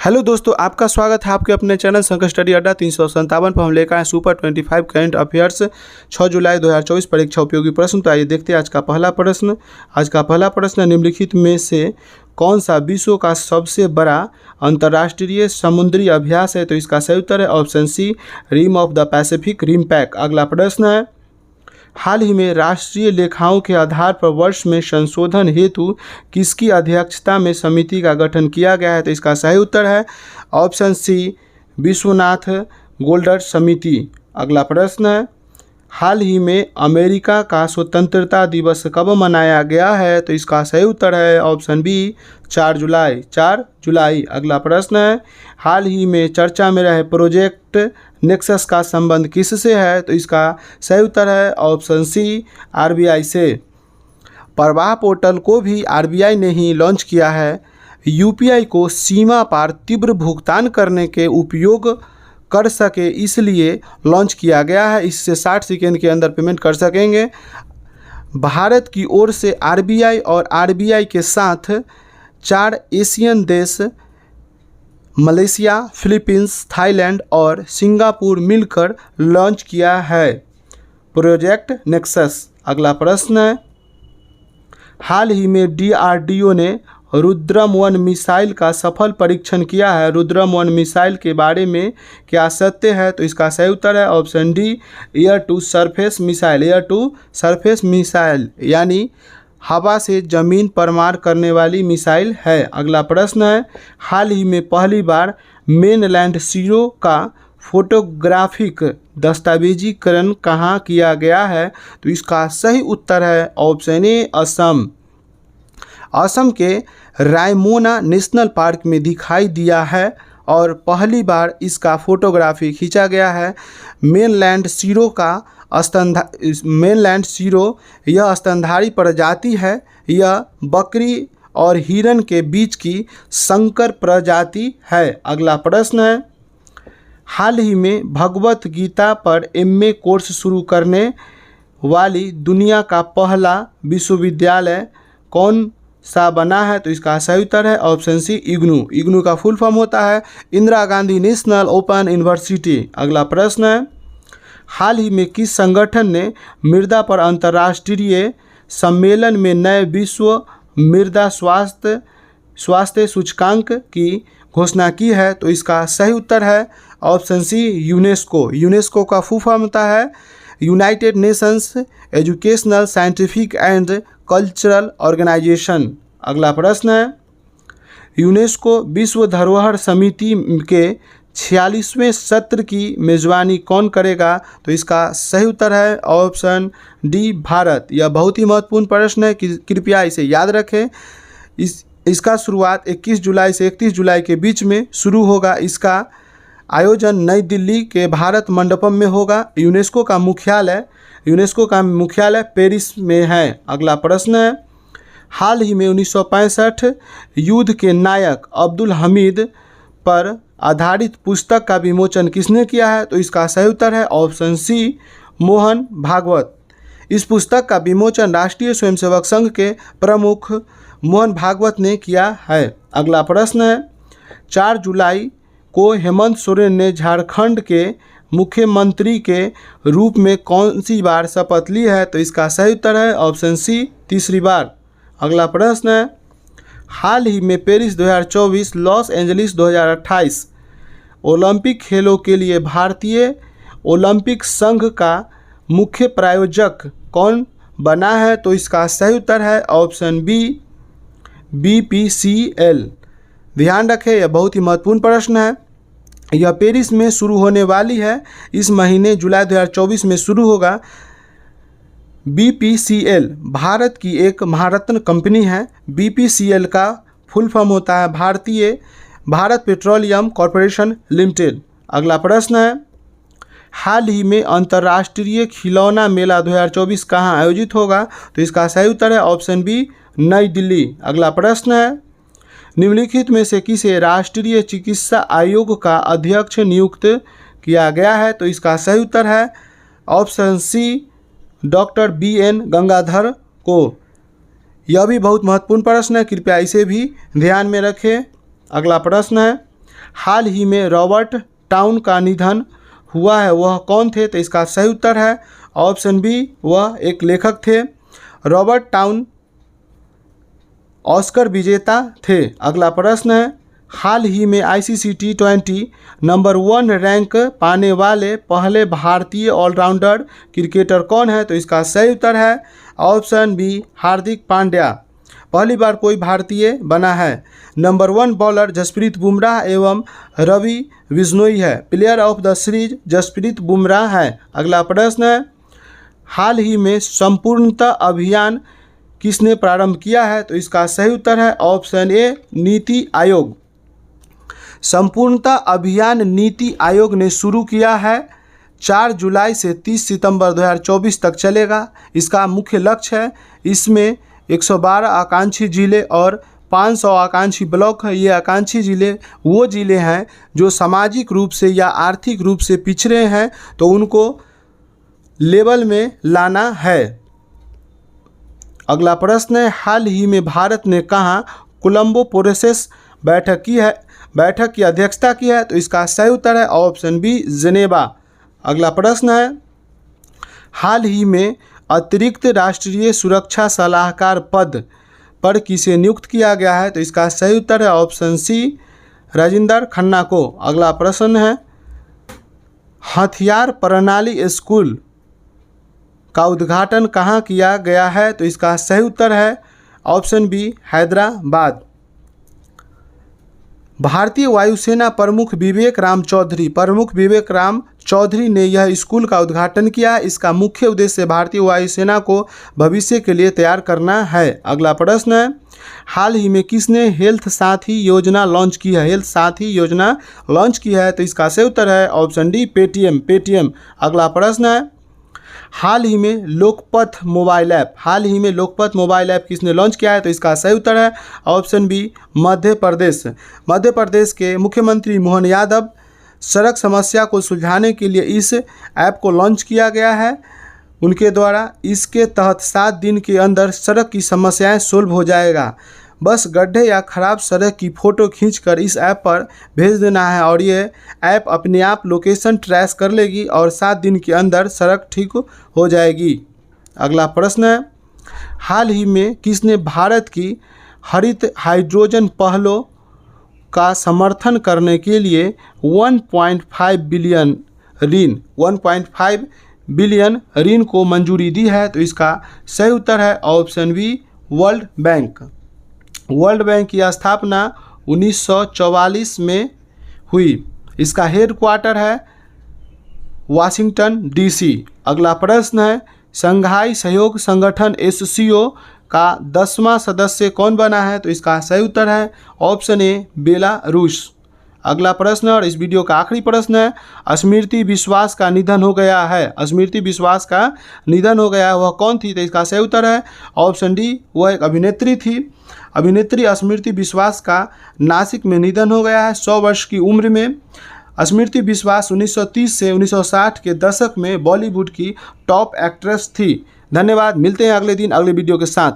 Hello दोस्तों, आपका स्वागत है आपके अपने चैनल संकट स्टडी अड्डा 357 पर। हम लेकर आए सुपर 25 करंट अफेयर्स 6 जुलाई 2024 परीक्षा उपयोगी प्रश्न। तो आइए देखते हैं आज का पहला प्रश्न। आज का पहला प्रश्न, निम्नलिखित में से कौन सा विश्व का सबसे बड़ा अंतर्राष्ट्रीय समुद्री अभ्यास है? तो इसका सही उत्तर है option C, rim of the Pacific RIMPAC. अगला प्रश्न है, हाल ही में राष्ट्रीय लेखाओं के आधार पर वर्ष में संशोधन हेतु किसकी अध्यक्षता में समिति का गठन किया गया है? तो इसका सही उत्तर है ऑप्शन सी, विश्वनाथ गोल्डर समिति। अगला प्रश्न है, हाल ही में अमेरिका का स्वतंत्रता दिवस कब मनाया गया है? तो इसका सही उत्तर है ऑप्शन बी, 4 जुलाई। अगला प्रश्न है, हाल ही में चर्चा में रहे प्रोजेक्ट नेक्सस का संबंध किससे है? तो इसका सही उत्तर है ऑप्शन सी, आरबीआई से। प्रवाह पोर्टल को भी आरबीआई ने ही लॉन्च किया है। यूपीआई को सीमा पार तीव्र भुगतान करने के उपयोग कर सके इसलिए लॉन्च किया गया है। इससे 60 सेकेंड के अंदर पेमेंट कर सकेंगे। भारत की ओर से आरबीआई और आरबीआई के साथ 4 एशियन देश मलेशिया, फिलीपींस, थाईलैंड और सिंगापुर मिलकर लॉन्च किया है प्रोजेक्ट नेक्सस। अगला प्रश्न है, हाल ही में डीआरडीओ ने रुद्रम-1 मिसाइल का सफल परीक्षण किया है। रुद्रम-1 मिसाइल के बारे में क्या सत्य है? तो इसका सही उत्तर है option D, air to surface missile. Air to surface missile यानी हवा से ज़मीन पर मार करने वाली मिसाइल है। अगला प्रश्न है, हाल ही में पहली बार मेनलैंड सीरो का फोटोग्राफिक दस्तावेजीकरण कहाँ किया गया है? तो इसका सही उत्तर है ऑप्शन ए, असम। असम के रायमोना नेशनल पार्क में दिखाई दिया है और पहली बार इसका फोटोग्राफी खींचा गया है। मेनलैंड सीरो यह स्तनधारी प्रजाति है। यह बकरी और हिरन के बीच की संकर प्रजाति है। अगला प्रश्न है, हाल ही में भगवत गीता पर एमए कोर्स शुरू करने वाली दुनिया का पहला विश्वविद्यालय कौन सा बना है? तो इसका सही उत्तर है ऑप्शन सी, इग्नू। इग्नू का फुल फॉर्म होता है Indira Gandhi national open university. अगला प्रश्न है, हाल ही में किस संगठन ने मृदा पर अंतर्राष्ट्रीय सम्मेलन में नए विश्व मृदा स्वास्थ्य सूचकांक की घोषणा की है? तो इसका सही उत्तर है ऑप्शन सी, यूनेस्को। यूनेस्को का फुल फॉर्म होता है United Nations Educational, Scientific and Cultural Organisation. अगला प्रश्न है, यूनेस्को विश्व धरोहर समिति के 46वें सत्र की मेज़बानी कौन करेगा? तो इसका सही उत्तर है ऑप्शन डी, भारत। यह बहुत ही महत्वपूर्ण प्रश्न है, कृपया इसे याद रखें। इसका शुरुआत 21 जुलाई से 31 जुलाई के बीच में शुरू होगा। इसका आयोजन नई दिल्ली के भारत मंडपम में होगा। यूनेस्को का मुख्यालय पेरिस में है। अगला प्रश्न है, हाल ही में 1965 युद्ध के नायक अब्दुल हमीद पर आधारित पुस्तक का विमोचन किसने किया है? तो इसका सही उत्तर है ऑप्शन सी, मोहन भागवत। इस पुस्तक का विमोचन राष्ट्रीय स्वयंसेवक संघ के प्रमुख मोहन भागवत ने किया है। अगला प्रश्न है, 4 जुलाई को हेमंत सोरेन ने झारखंड के मुख्यमंत्री के रूप में कौन सी बार शपथ ली है? तो इसका सही उत्तर है ऑप्शन सी, तीसरी बार। अगला प्रश्न है, हाल ही में पेरिस 2024, लॉस एंजलिस 2028 ओलंपिक खेलों के लिए भारतीय ओलंपिक संघ का मुख्य प्रायोजक कौन बना है? तो इसका सही उत्तर है ऑप्शन बी, BPCL। ध्यान रखें, यह बहुत ही महत्वपूर्ण प्रश्न है। यह पेरिस में शुरू होने वाली है, इस महीने जुलाई 2024 में शुरू होगा। BPCL भारत की एक महारत्न कंपनी है। BPCL का फुल फॉर्म होता है भारत पेट्रोलियम कॉरपोरेशन लिमिटेड। अगला प्रश्न है, हाल ही में अंतर्राष्ट्रीय खिलौना मेला 2024 कहाँ आयोजित होगा? तो इसका सही उत्तर है ऑप्शन बी, नई दिल्ली। अगला प्रश्न है, निम्नलिखित में से किसे राष्ट्रीय चिकित्सा आयोग का अध्यक्ष नियुक्त किया गया है? तो इसका सही उत्तर है option C, doctor BN Gangadhar को। यह भी बहुत महत्वपूर्ण प्रश्न है, कृपया इसे भी ध्यान में रखें। अगला प्रश्न है, हाल ही में रॉबर्ट टाउन का निधन हुआ है वह कौन थे? तो इसका सही उत्तर है ऑप्शन बी, वह एक लेखक थे। रॉबर्ट टाउन ऑस्कर विजेता थे। अगला प्रश्न है, हाल ही में ICC T20 नंबर 1 रैंक पाने वाले पहले भारतीय ऑलराउंडर क्रिकेटर कौन है? तो इसका सही उत्तर है ऑप्शन बी, हार्दिक पांड्या। पहली बार कोई भारतीय बना है। नंबर 1 बॉलर जसप्रीत बुमराह एवं रवि बिश्नोई है। Player of the series Jasprit Bumrah है। अगला प्रश्न है, हाल ही में संपूर्णता अभियान किसने प्रारंभ किया है? तो इसका सही उत्तर है ऑप्शन ए, नीति आयोग। संपूर्णता अभियान नीति आयोग ने शुरू किया है। 4 जुलाई से 30 सितंबर 2024 तक चलेगा। इसका मुख्य लक्ष्य है, इसमें 112 आकांक्षी जिले और 500 आकांक्षी ब्लॉक है। ये आकांक्षी जिले वो जिले हैं जो सामाजिक रूप से या आर्थिक रूप से पिछड़े हैं, तो उनको लेवल में लाना है। अगला प्रश्न है, हाल ही में भारत ने कहाँ कोलंबो प्रोसेस बैठक की अध्यक्षता की है? तो इसका सही उत्तर है ऑप्शन बी, जेनेवा। अगला प्रश्न है, हाल ही में अतिरिक्त राष्ट्रीय सुरक्षा सलाहकार पद पर किसे नियुक्त किया गया है? तो इसका सही उत्तर है ऑप्शन सी, राजेंद्र खन्ना को। अगला प्रश्न है, हथियार प्रणाली स्कूल का उद्घाटन कहाँ किया गया है? तो इसका सही उत्तर है ऑप्शन बी, हैदराबाद। भारतीय वायुसेना प्रमुख विवेक राम चौधरी ने यह स्कूल का उद्घाटन किया। इसका मुख्य उद्देश्य भारतीय वायुसेना को भविष्य के लिए तैयार करना है। अगला प्रश्न है, हाल ही में किसने हेल्थ साथी योजना लॉन्च की है? तो इसका सही उत्तर है ऑप्शन डी, पेटीएम। अगला प्रश्न है, हाल ही में लोकपथ मोबाइल ऐप किसने लॉन्च किया है? तो इसका सही उत्तर है ऑप्शन बी, मध्य प्रदेश के मुख्यमंत्री मोहन यादव। सड़क समस्या को सुलझाने के लिए इस ऐप को लॉन्च किया गया है उनके द्वारा। इसके तहत 7 दिन के अंदर सड़क की समस्याएं सोल्व हो जाएगा। बस गड्ढे या ख़राब सड़क की फ़ोटो खींचकर इस ऐप पर भेज देना है और ये ऐप अपने आप लोकेशन ट्रेस कर लेगी और 7 दिन के अंदर सड़क ठीक हो जाएगी। अगला प्रश्न है, हाल ही में किसने भारत की हरित हाइड्रोजन पहलों का समर्थन करने के लिए 1.5 बिलियन ऋण को मंजूरी दी है? तो इसका सही उत्तर है ऑप्शन बी, वर्ल्ड बैंक की स्थापना 1944 में हुई। इसका हेडक्वार्टर है वाशिंगटन DC। अगला प्रश्न है, शंघाई सहयोग संगठन SCO का 10वां सदस्य कौन बना है? तो इसका सही उत्तर है ऑप्शन ए, बेलारूस। अगला प्रश्न और इस वीडियो का आखिरी प्रश्न है, स्मृति विश्वास का निधन हो गया है। वह कौन थी? तो इसका सही उत्तर है ऑप्शन डी, वह एक अभिनेत्री थी। अभिनेत्री स्मृति विश्वास का नासिक में निधन हो गया है 100 वर्ष की उम्र में। स्मृति विश्वास 1930 से 1960 के दशक में बॉलीवुड की टॉप एक्ट्रेस थी। धन्यवाद, मिलते हैं अगले दिन अगले वीडियो के साथ।